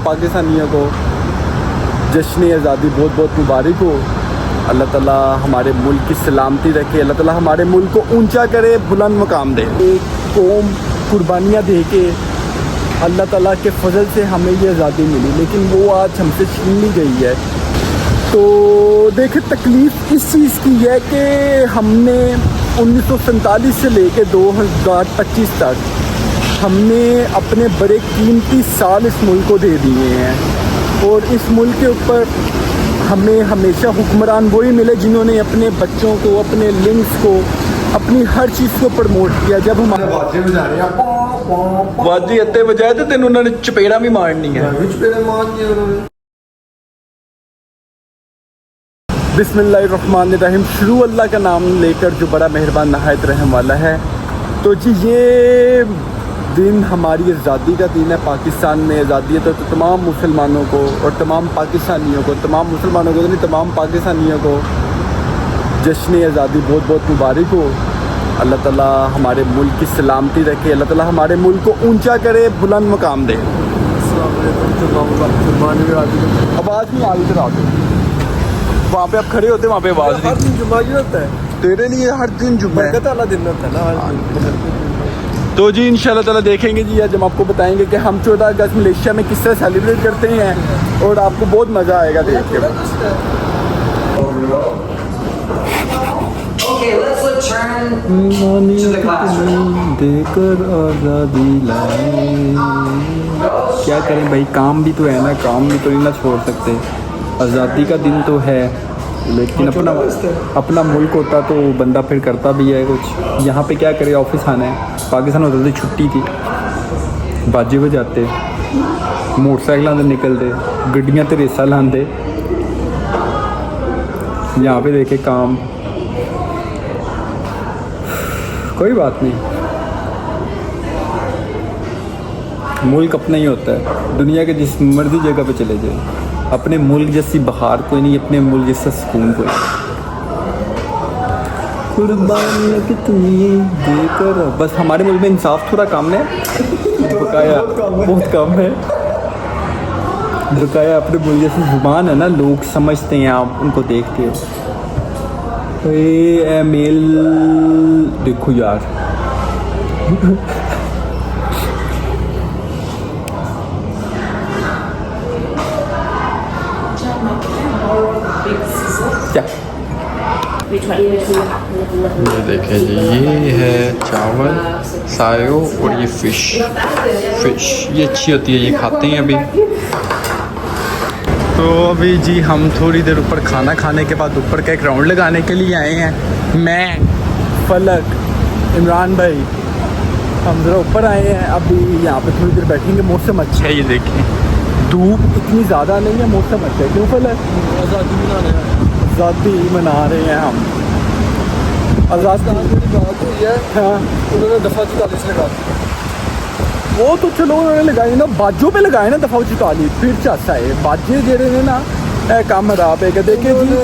तमाम पाकिस्तानियों को जश्न आज़ादी बहुत बहुत मुबारक हो। अल्लाह ताला हमारे मुल्क की सलामती रखे, अल्लाह ताला हमारे मुल्क को ऊंचा करे, बुलंद मुकाम दे। एक कौम कुर्बानियाँ दे के अल्लाह ताला के फजल से हमें ये आज़ादी मिली, लेकिन वो आज हमसे छीन ली गई है। तो देखिए तकलीफ़ इस चीज़ की है कि हमने 1947 से लेके 2025 तक हमने अपने बड़े कीमती साल इस मुल्क को दे दिए हैं, और इस मुल्क के ऊपर हमें हमेशा हुक्मरान वही मिले जिन्होंने अपने बच्चों को, अपने लिंक्स को, अपनी हर चीज़ को प्रमोट किया। जब हमारे वाजी इतने बजाए तो तेन उन्होंने चपेड़ा भी मारनी है। बिस्मिल्लाहिर्रहमानिर्रहीम, शुरू अल्लाह का नाम लेकर जो बड़ा मेहरबान नहायत रहम वाला है। तो जी ये दिन हमारी आज़ादी का दिन है। पाकिस्तान में आज़ादी है तो तमाम मुसलमानों को और तमाम पाकिस्तानियों को, तमाम मुसलमानों को नहीं, तमाम पाकिस्तानियों को जश्न आज़ादी बहुत बहुत मुबारक हो। अल्लाह ताला हमारे मुल्क की सलामती रखे, अल्लाह ताला हमारे मुल्क को ऊंचा करे, बुलंद मुकाम दे। आवाज़ नहीं आ रही, इधर आ गई। वहाँ पे आप खड़े होते, वहाँ पे आवाज़ नहीं। हर दिन जुम्मा ही होता है तेरे लिए, हर दिन जुम्मा वाला दिन होता है ना। तो जी इंशाल्लाह ताला देखेंगे जी, आज हम आपको बताएंगे कि हम 14 अगस्त मलेशिया में किस तरह सेलिब्रेट करते हैं, और आपको बहुत मज़ा आएगा देख के। देकर आज़ादी लाए, क्या करें भाई, काम भी तो है ना, काम भी तो नहीं ना छोड़ सकते। आज़ादी का दिन तो है, लेकिन अपना मुल्क होता तो बंदा फिर करता भी है कुछ। यहाँ पे क्या करे, ऑफिस आना है। पाकिस्तान होता तो छुट्टी थी, बाजे बजाते, मोटरसाइकिल आते निकलते, गड्डियाँ ते रेसा लाते। यहाँ पे देखे काम, कोई बात नहीं, मुल्क अपना ही होता है। दुनिया के जिस मर्जी जगह पे चले जाए, अपने मुल्क जैसी बहार कोई नहीं, अपने मुल्क जैसा सुकून कोई। कुर्बानियाँ कितनी देकर, बस हमारे मुल्क में इंसाफ थोड़ा कम है, बकाया बहुत कम है। बकाया अपने मुल्क जैसी जुबान है ना, लोग समझते हैं, आप उनको देखते हो। ए मेल देखो यार क्या ये देखें जी, ये है चावल, सायो और ये फ़िश। ये अच्छी होती है, ये खाते हैं अभी। तो अभी जी हम थोड़ी देर ऊपर खाना खाने के बाद ऊपर का एक राउंड लगाने के लिए आए हैं। मैं, फलक, इमरान भाई, हम ज़रा ऊपर आए हैं। अभी यहाँ पे थोड़ी देर बैठेंगे। मौसम अच्छा है, ये देखें, धूप इतनी ज़्यादा नहीं है, मौसम अच्छा है। क्यों फलक? आज़ादी मना रहे हैं हम। आज़ादी बात हुई है, हाँ, उन्होंने दफ़ा 44 लगा दी। वो तो चलो उन्होंने लगाई ना, बाजों पे लगाए ना दफ़ा 44, फिर चाचा है बाजे जेड़े ने ना ए काम खराब है। देखे जी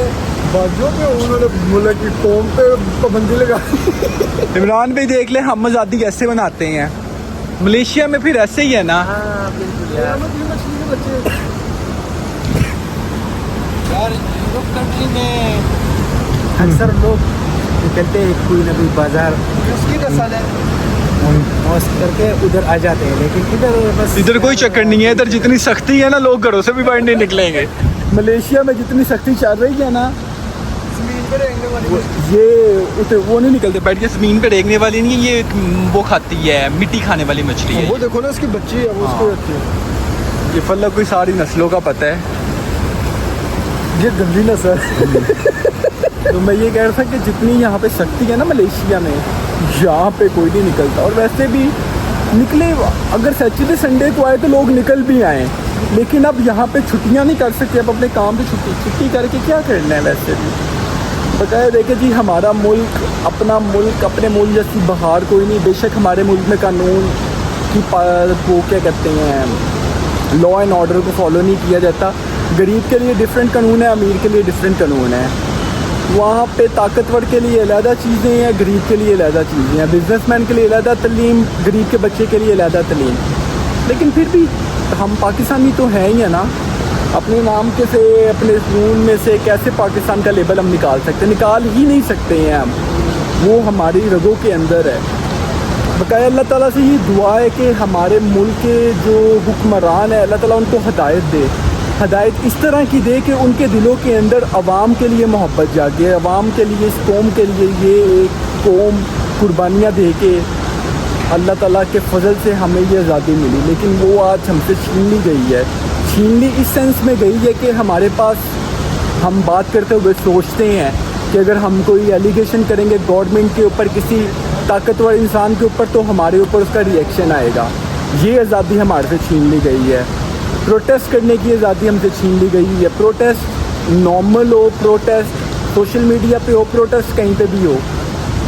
बाजों पे उन्होंने मुल्क की कौम पे पाबंदी लगाई। इमरान भाई देख ले, हम आज़ादी कैसे बनाते हैं मलेशिया में, फिर ऐसे ही है ना। यार यूरोप कंट्री में अक्सर लोग निकलते हैं कोई ना कोई बाजार, उसकी नस्ल है, करके उधर आ जाते हैं, लेकिन इधर बस इधर कोई चक्कर नहीं है। इधर जितनी सख्ती है ना, लोग घरों से भी बाहर नहीं निकलेंगे। मलेशिया में जितनी सख्ती चल रही है ना, ज़मीन पे रेंगने वाली ये वो नहीं निकलते, बैठ के ज़मीन पे रेंगने वाली नहीं है। ये वो खाती है, मिट्टी खाने वाली मछली है। वो देखो ना, उसकी बच्ची है, वो उसको रखती है। ये फल्ला कोई सारी नस्लों का पता है, ये गंदी नस्ल। तो मैं ये कह रहा था कि जितनी यहाँ पे सख्ती है ना मलेशिया में, यहाँ पे कोई नहीं निकलता। और वैसे भी निकले, अगर सैटरडे संडे को आए तो लोग निकल भी आए, लेकिन अब यहाँ पे छुट्टियाँ नहीं कर सकते। अब अपने काम पे छुट्टी करके क्या करना है। वैसे भी बताया देखे जी, हमारा मुल्क, अपना मुल्क, अपने मुल्क जैसी बहार कोई नहीं। बेशक हमारे मुल्क में कानून की वो क्या कहते हैं, लॉ एंड ऑर्डर को फॉलो नहीं किया जाता। गरीब के लिए डिफरेंट कानून है, अमीर के लिए डिफरेंट कानून है। वहाँ पे ताकतवर के लिए अलहदा चीज़ें हैं, गरीब के लिए अलहदा चीज़ें हैं। बिजनेसमैन के लिए अलहदा तलीम, गरीब के बच्चे के लिए अलहदा तलीम। लेकिन फिर भी हम पाकिस्तानी तो हैं ही है ना, अपने नाम के से अपने खून में से कैसे पाकिस्तान का लेबल हम निकाल सकते हैं? निकाल ही नहीं सकते हैं हम, वो हमारी रगों के अंदर है। बकाया अल्लाह ताला से ये दुआ है कि हमारे मुल्क के जो हुक्मरान है अल्लाह ताला उनको हिदायत दे, हिदायत इस तरह की दे कि उनके दिलों के अंदर अवाम के लिए मोहब्बत जागे, अवाम के लिए, इस कौम के लिए। ये एक कौम कुर्बानियाँ दे के अल्लाह ताला के फजल से हमें ये आज़ादी मिली, लेकिन वो आज हमसे छीन ली गई है। छीन ली इस सेंस में गई है कि हमारे पास, हम बात करते हुए सोचते हैं कि अगर हम कोई एलिगेशन करेंगे गवर्नमेंट के ऊपर, किसी ताकतवर इंसान के ऊपर, तो हमारे ऊपर उसका रिएक्शन आएगा। ये आज़ादी हमारे से छीन ली गई है। प्रोटेस्ट करने की आज़ादी हमसे छीन ली गई है। प्रोटेस्ट नॉर्मल हो, प्रोटेस्ट सोशल मीडिया पे हो, प्रोटेस्ट कहीं पे भी हो,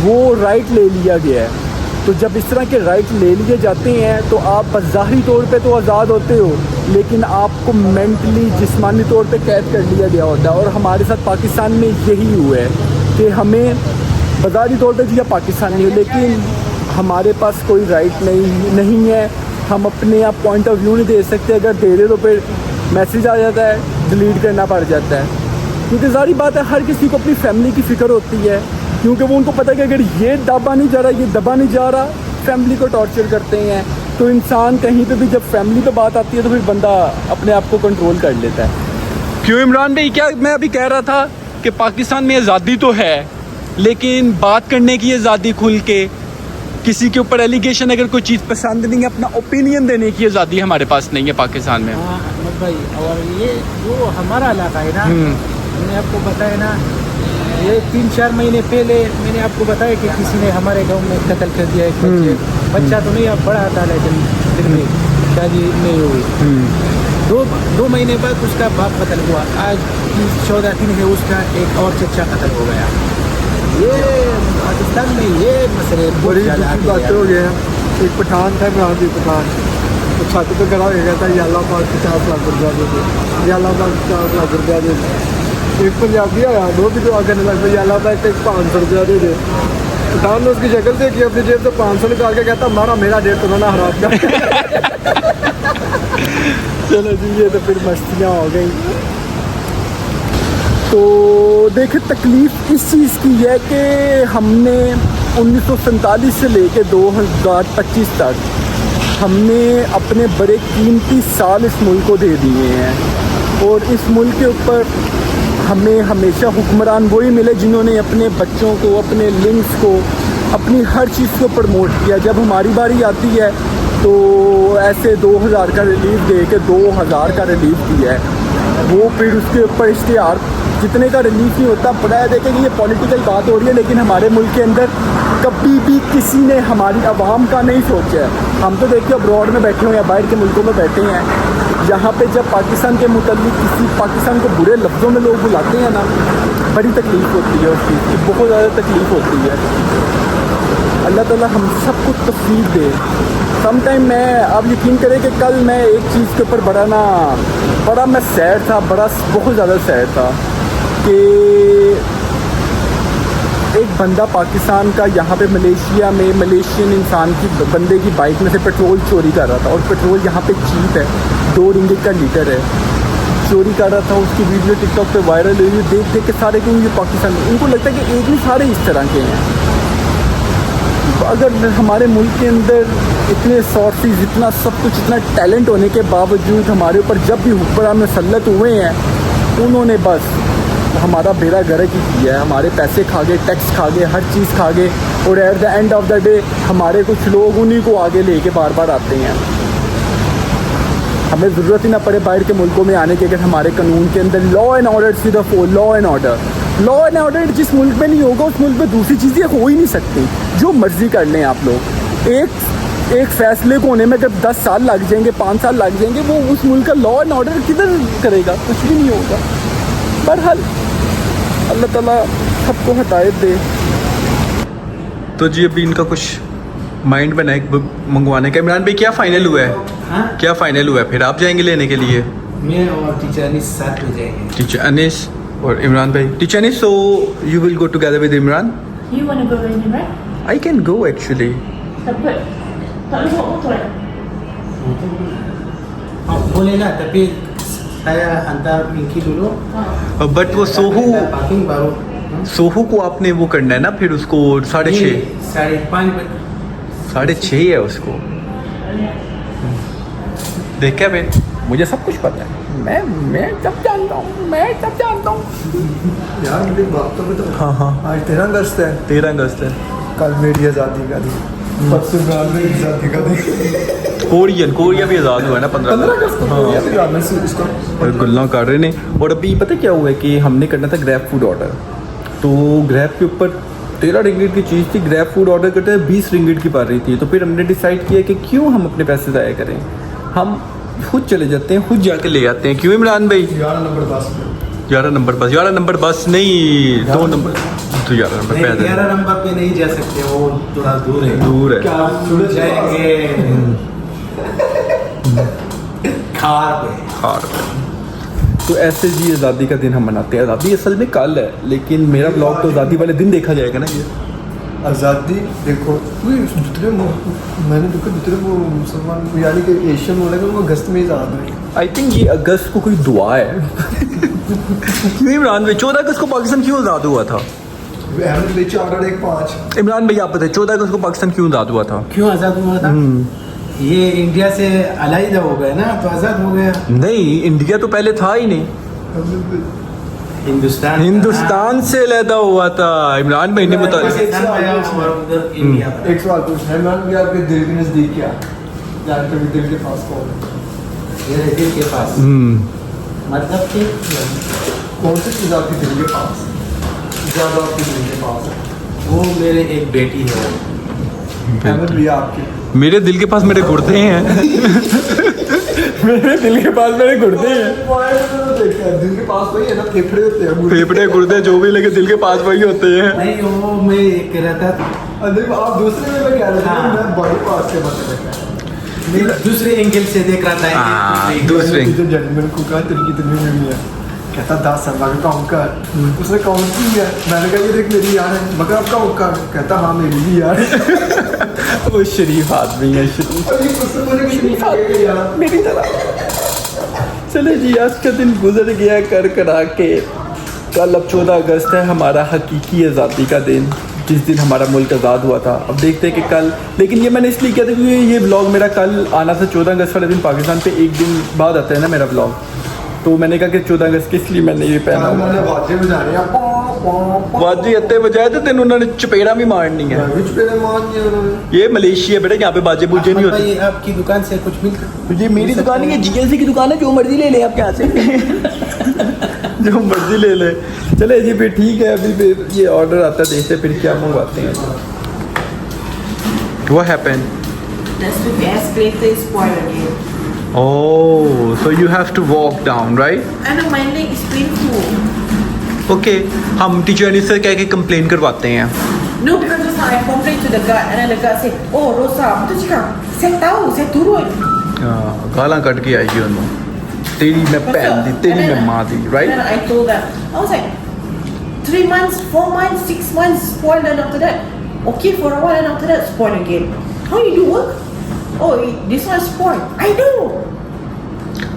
वो राइट ले लिया गया है। तो जब इस तरह के राइट ले लिए जाते हैं तो आप ज़ाहरी तौर पे तो आज़ाद होते हो, लेकिन आपको मेंटली, जिस्मानी तौर पे कैद कर लिया गया होता है। और हमारे साथ पाकिस्तान में यही हुआ है कि हमें बाज़ारी तौर पे जिया पाकिस्तानी हो, लेकिन हमारे पास कोई राइट नहीं है। हम अपने आप पॉइंट ऑफ व्यू नहीं दे सकते। अगर दे दे तो फिर मैसेज आ जाता है, डिलीट करना पड़ जाता है। क्योंकि ज़ाहिर बात है हर किसी को अपनी फैमिली की फ़िक्र होती है, क्योंकि वो उनको पता है कि अगर ये दबा नहीं जा रहा, ये दबा नहीं जा रहा, फैमिली को टॉर्चर करते हैं। तो इंसान कहीं पे भी जब फैमिली पे बात आती है तो फिर बंदा अपने आप को कंट्रोल कर लेता है। क्यों इमरान भाई, क्या मैं अभी कह रहा था कि पाकिस्तान में आज़ादी तो है, लेकिन बात करने की आज़ादी, खुल के किसी के ऊपर एलिगेशन, अगर कोई चीज़ पसंद नहीं है, अपना ओपिनियन देने की आज़ादी हमारे पास नहीं है पाकिस्तान में। हाँ अहमद भाई, और ये जो हमारा इलाका है ना, मैंने आपको बताया ना, ये 3-4 महीने पहले मैंने आपको बताया कि किसी ने हमारे गांव में कत्ल कर दिया एक बच्चा तो नहीं, अब बड़ा था, लेकिन फिर भी शादी नहीं हुई। 2 महीने बाद उसका बाप कत्ल हुआ। आज 14 दिन है, उसका एक और चचा कत्ल हो गया। ये पाकिस्तान में ये मसले बड़ी बातें हो गए हैं। एक पठान था, इमरान जी पठान, तो छत पे खड़ा हो गया था, या अल्लाह पाक 50 लाख रुपया दे दे, या अल्लाह पाक 50 लाख रुपया दे दे। एक पंजाबी आया, दो भी दुआ करने लग पे, या अल्लाह पाक 500 रुपया दे दे। पठान ने उसकी शक्ल देखी, अपनी जेब से 500 निकाल के कहता मारा मेरा 150 ना हराम का। चलो जी, ये तो फिर मस्तियाँ हो गई। तो देखिए, तकलीफ़ इस चीज़ की है कि हमने 1947 से लेके 2025 तक हमने अपने बड़े कीमती साल इस मुल्क को दे दिए हैं। और इस मुल्क के ऊपर हमें हमेशा हुक्मरान वही मिले जिन्होंने अपने बच्चों को, अपने लिंक्स को, अपनी हर चीज़ को प्रमोट किया। जब हमारी बारी आती है तो ऐसे 2000 का रिलीफ दे के 2000 का रिलीफ दिया है। वो फिर उसके ऊपर इश्तिहार जितने का रिलीफ नहीं होता, पता है देखें कि ये पॉलिटिकल बात हो रही है, लेकिन हमारे मुल्क के अंदर कभी भी किसी ने हमारी आवाम का नहीं सोचा है। हम तो देखिए अब्रॉड में बैठे हुए हैं, बाहर के मुल्कों में बैठे हैं, जहाँ पे जब पाकिस्तान के मुतालिक किसी पाकिस्तान को बुरे लफ्ज़ों में लोग बुलाते हैं ना, बड़ी तकलीफ़ होती है, उस चीज़ की बहुत ज़्यादा तकलीफ़ होती है। अल्लाह ताला हम सबको तौफीक दे। सम टाइम मैं, आप यकीन करें कि कल मैं एक चीज़ के ऊपर बड़ा मैं सैड था, बहुत ज़्यादा सैड था कि एक बंदा पाकिस्तान का यहाँ पे मलेशिया में, मलेशियन इंसान की बंदे की बाइक में से पेट्रोल चोरी कर रहा था। और पेट्रोल यहाँ पे चीप है, 2 रिंगिट का लीटर है, चोरी कर रहा था। उसकी वीडियो टिकटॉक पे वायरल हुई, देख के सारे क्यों ये पाकिस्तान, उनको लगता है कि एक नहीं सारे इस तरह के हैं। अगर हमारे मुल्क के अंदर इतने सोर्सेज, इतना सब कुछ, इतना टैलेंट होने के बावजूद हमारे ऊपर जब भी हुक्मरान मुसल्लत हुए हैं, उन्होंने बस हमारा बेड़ा गर्क ही किया है। हमारे पैसे खा गए, टैक्स खा गए, हर चीज़ खा गए। और at the end of the day हमारे कुछ लोग उन्हीं को आगे लेके बार बार आते हैं। हमें ज़रूरत ही ना पड़े बाहर के मुल्कों में आने की, अगर हमारे कानून के अंदर लॉ एंड ऑर्डर सिर्फ हो। लॉ एंड ऑर्डर जिस मुल्क में नहीं होगा, उस मुल्क में दूसरी चीज़ें हो ही नहीं सकती। जो मर्ज़ी कर लें आप लोग, एक फ़ैसले को होने में अगर 10 साल लग जाएंगे, 5 साल लग जाएंगे, वो उस मुल्क का लॉ एंड ऑर्डर किधर करेगा? कुछ भी नहीं होगा। बहरहाल अल्लाह ताला सबको हिदायत दे। तो जी अभी इनका कुछ माइंड बना है मंगवाने का। इमरान भाई क्या फ़ाइनल हुआ है? हाँ? क्या फ़ाइनल हुआ है? फिर आप जाएंगे लेने के लिए? मैं और टीचर अनीस साथ में जाएंगे। टीचर अनीस और इमरान भाई। Teacher Anees, so you will go together with Imran? You want to go with me, right? I can go actually. Tak boleh bawa motor kan? boleh lah, tapi saya hantar Pinky dulu. But वो सोहू Parking baru. सोहू को आपने वो करना है ना, फिर उसको 6:30 5:30 बजे. 6:30 है उसको। देख क्या बे, मुझे सब कुछ पता है, मैं सब जानता हूँ, मैं सब जानता हूँ। यार मेरी बात तो बता। हाँ हाँ, आज 13 अगस्त है, 13 अगस्त है। कल मेरी आज़ादी का दिन, परसों मेरी आज़ादी का दिन। कोरिया भी आज़ाद हुआ है ना 15 अगस्त को कोरिया भी आज़ाद है, इसको और गुल्ला कर रहे ने। और अभी पता क्या हुआ है कि हमने करना था ग्रैब फूड ऑर्डर, तो ग्रैब के ऊपर 13 रिंगिट की चीज़ थी, ग्रैब फूड ऑर्डर करते हैं 20 रिंगिट की पड़ रही थी। तो फिर हमने डिसाइड किया कि क्यों हम अपने पैसे ज़ाया करें, हम खुद चले जाते हैं, खुद जाके ले आते हैं। क्यों इमरान भाई? 11 नंबर बस पे। 11 नंबर बस नहीं, 2 नंबर तो 11 नंबर नहीं, पैदल 11 नंबर पे नहीं जा सकते, वो थोड़ा दूर है. दूर है। क्या जाएंगे कार पे. हार तो ऐसे जी आज़ादी का दिन हम मनाते हैं। आज़ादी असल में कल है, लेकिन मेरा ब्लॉग तो आज़ादी वाले दिन देखा जाएगा ना। ये आज़ादी देखो, दूसरे मैंने देखो दूसरे वो मुसलमान यानी कि एशियन मुल्क है, वो अगस्त में आज़ाद हुए। आई थिंक ये अगस्त को कोई दुआ है। क्यों इमरान भाई 14 अगस्त को पाकिस्तान क्यों आज़ाद हुआ था? अहमद भाई 4.15। इमरान भाई आप बताइए 14 अगस्त को पाकिस्तान क्यों आज़ाद हुआ था? क्यों आज़ाद हुआ था? ये इंडिया से अलहदा हो गया ना, तो आज़ाद हो गया. नहीं, इंडिया तो पहले था ही नहीं, हिंदुस्तान से अलहदा हुआ था। इमरान भाई ने बताया। पाकिस्तान आया और उधर इंडिया था. एक सवाल पूछना है, मान लिया आपके दिल के नज़दीक क्या जान कभी दिल के पास कौन है? मेरे दिल के पास मतलब कि कौन सी चीज़ आपके दिल के पास ज़्यादा आपके दिल के पास है? वो मेरे एक बेटी है. अहमद भैया आपके मेरे दिल के पास मेरे गुर्दे हैं। मेरे दिल के पास मेरे गुर्दे हैं। दिल के पास वही है ना, फेफड़े होते हैं, फेफड़े गुर्दे जो भी, लेकिन दिल के पास वही होते हैं। नहीं, वो मैं कह रहा था. अंदर आप दूसरे में मैं कह रहा था, हाँ। मैं बॉडी पार्ट के बारे में कह मैं दूसरे एंगल से देख रहा था. हाँ, एक- दूसरे जो जजमेंट को कहा तेरी कितनी मिली है, कहता 10 साल का काउंट कर। उसने काउंट की है, मैंने कहा ये देख मेरी यार है, मगर आप काउंट कर, कहता हाँ मेरी भी यार है। वो शरीफ आदमी है, शरीफ और ये उससे मुझे कुछ नहीं लगेगा यार। मेरी तरह। चले जी, आज का दिन गुजर गया कर करा के। कल अब 14 अगस्त है, हमारा हकीकी आज़ादी का दिन, जिस दिन हमारा मुल्क आज़ाद हुआ था। अब देखते हैं कि कल, लेकिन ये मैंने इसलिए किया था क्योंकि ये ब्लॉग मेरा कल आना था। 14 अगस्त वाले दिन पाकिस्तान पे एक दिन बाद आता है ना मेरा ब्लॉग, तो मैंने कहा कि 14 अगस्त किस लिए मैंने ये पहना हुआ। मैंने बाजें बजाने हैं, पॉं, पॉं, पॉं। वाजी अत्ते बजाए तो तेन उन्होंने चपेड़ा भी मारनी है। कुछ पेड़े मान दिए उन्होंने। ये मलेशिया बेटा, यहाँ पे बाजे बूजे नहीं होते। भाई आपकी दुकान से कुछ मिल ये मेरी दुकान नहीं है, जीएलसी की दुकान है, जो मर्जी ले ले आप यहाँ से। जो मर्जी ले ले। चले जी फिर ठीक है, अभी फिर ये ऑर्डर आता है, देखते हैं फिर क्या मंगवाते हैं। What happened? The swift escalator is spoiled again. Oh, so you have to walk down, right? I know my leg is painful. Okay, हम टीचर अनिस से कह के कंप्लेन करवाते हैं। No, because just now I complained to the guard and then the guard said, oh Rosa, betul cakap, saya tahu, saya turun. गाਲਾਂ ਕੱਢ ਕੇ ਆਈ ਉਹਨੂੰ, तेरी मैं भैन दी, तेरी मैं माँ दी, right? And then I told them, I was like, 3 months, 4 months, 6 months, spoiled, and after that, okay for a while, and after that, spoiled again. How you do work? Oh, this one spoiled. I know.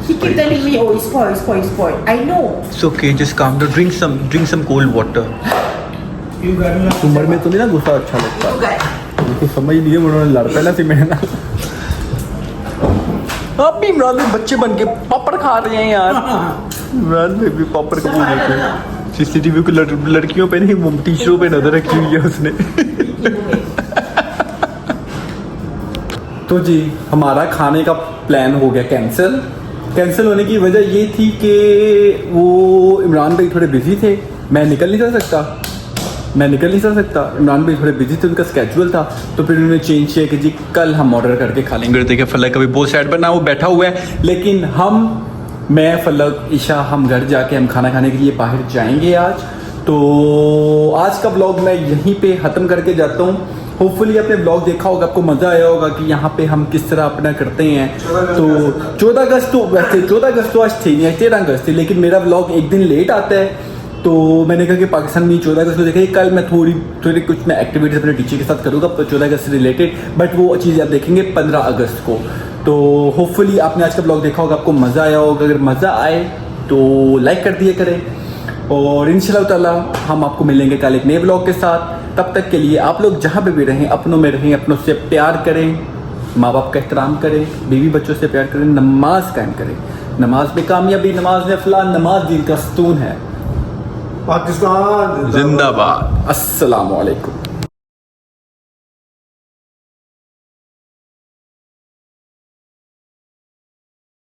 He keep telling me, oh, it's spoiled, it's spoiled, it's spoiled. I know. It's okay, just calm down, drink some cold water. You got me. उम्र में तो नहीं ना गुस्सा अच्छा लगता, You guys. उनको समझ नहीं है, उन्होंने लड़ पैना सी मेरे नाल। आप भी इमरान भाई बच्चे बन के पापड़ खा रहे हैं यार। इमरान भाई भी पापड़ कभी देखे। सीसीटीवी को लड़कियों पे नहीं, टीचरों पे नजर रखी हुई है उसने। तो जी हमारा खाने का प्लान हो गया कैंसिल होने की वजह ये थी कि वो इमरान भाई थोड़े बिजी थे, मैं निकल नहीं जा सकता। इमरान भाई थोड़े बिजी थे, उनका स्केड्यूल था, तो फिर उन्होंने चेंज किया कि जी कल हम ऑर्डर करके खा लेंगे। देखिए फलक अभी बहुत साइड पर ना वो बैठा हुआ है, लेकिन मैं फलक ईशा हम घर जाके हम खाना खाने के लिए बाहर जाएंगे आज। तो आज का ब्लॉग मैं यहीं पे ख़त्म करके जाता हूँ। होपफुली आपने ब्लॉग देखा होगा, आपको मज़ा आया होगा कि यहाँ पे हम किस तरह अपना करते हैं। तो 14 अगस्त तो वैसे 14 अगस्त तो आज थी नहीं, 13 अगस्त थी, लेकिन मेरा ब्लॉग एक दिन लेट आता है। तो मैंने कहा कि पाकिस्तान में 14 अगस्त को देखिए, कल मैं थोड़ी कुछ मैं एक्टिविटीज़ अपने टीचर के साथ करूँगा 14 अगस्त से रिलेटेड, बट वो चीज़ आप देखेंगे 15 अगस्त को। तो होपफुली आपने आज का ब्लॉग देखा होगा, आपको मज़ा आया होगा। अगर मज़ा आए तो लाइक कर दिया करें, और इंशाल्लाह ताला हम आपको मिलेंगे कल एक नए ब्लॉग के साथ। तब तक के लिए आप लोग जहाँ पे भी रहें, अपनों में रहें, अपनों से प्यार करें, माँ बाप का एहतराम करें, बीवी बच्चों से प्यार करें, नमाज कायम करें। नमाज में कामयाबी, नमाज में फलाह, नमाज दीन का स्तून है। पाकिस्तान जिंदाबाद। अस्सलाम वालेकुम।